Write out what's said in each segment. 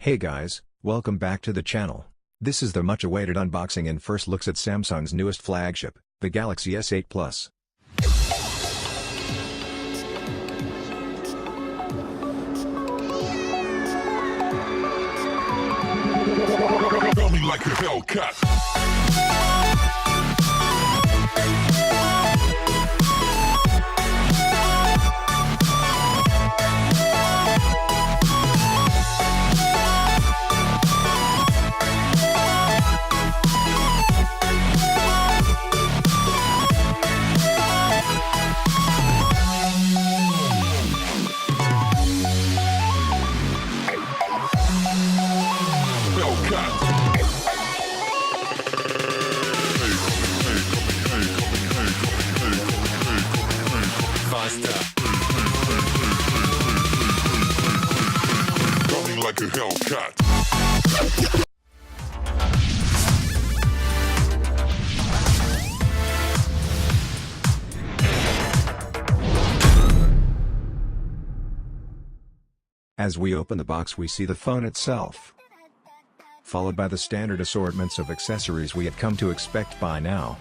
Hey guys, welcome back to the channel. This is the much-awaited unboxing and first looks at Samsung's newest flagship, the Galaxy S8 Plus. Feel me like a Hellcat. Coming like a Hellcat. As we open the box, we see the phone itself, followed by the standard assortments of accessories we have come to expect by now.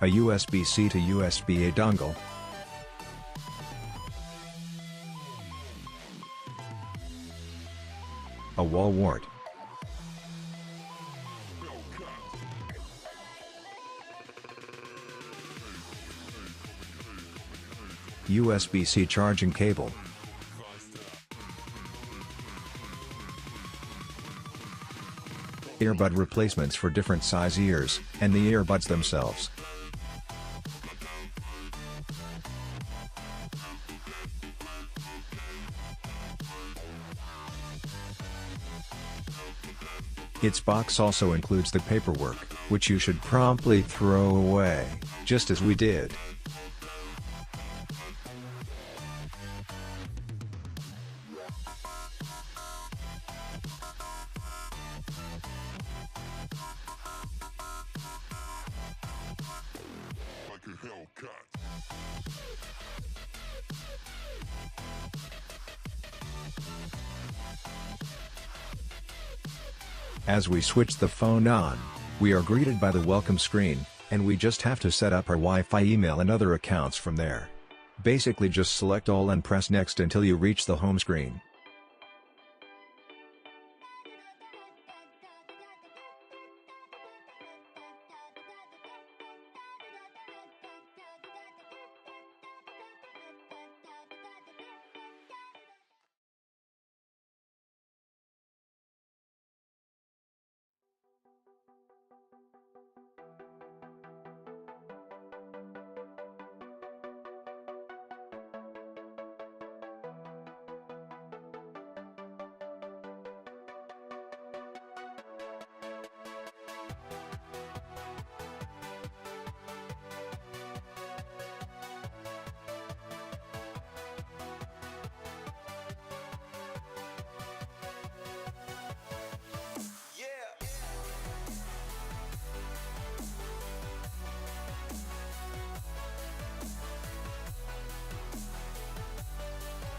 A USB-C to USB-A dongle, a wall wart, USB-C charging cable, earbud replacements for different size ears, and the earbuds themselves. Its box also includes the paperwork, which you should promptly throw away, just as we did. Like a Hellcat. As we switch the phone on, we are greeted by the welcome screen, and we just have to set up our Wi-Fi, email and other accounts from there. Basically just select all and press next until you reach the home screen.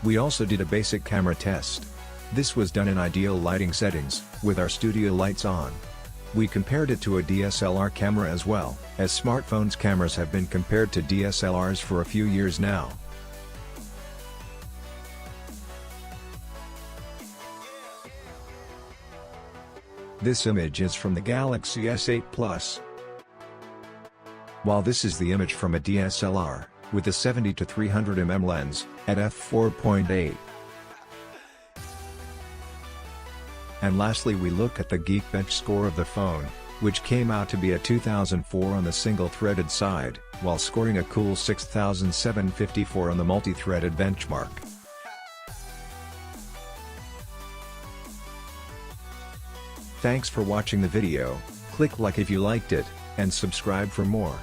We also did a basic camera test. This was done in ideal lighting settings, with our studio lights on. We compared it to a DSLR camera as well, as smartphones' cameras have been compared to DSLRs for a few years now. This image is from the Galaxy S8 Plus, while this is the image from a DSLR, with a 70-300 lens, at f4.8. And lastly, we look at the Geekbench score of the phone, which came out to be a 2004 on the single-threaded side, while scoring a cool 6754 on the multi-threaded benchmark. Thanks for watching the video, click like if you liked it, and subscribe for more.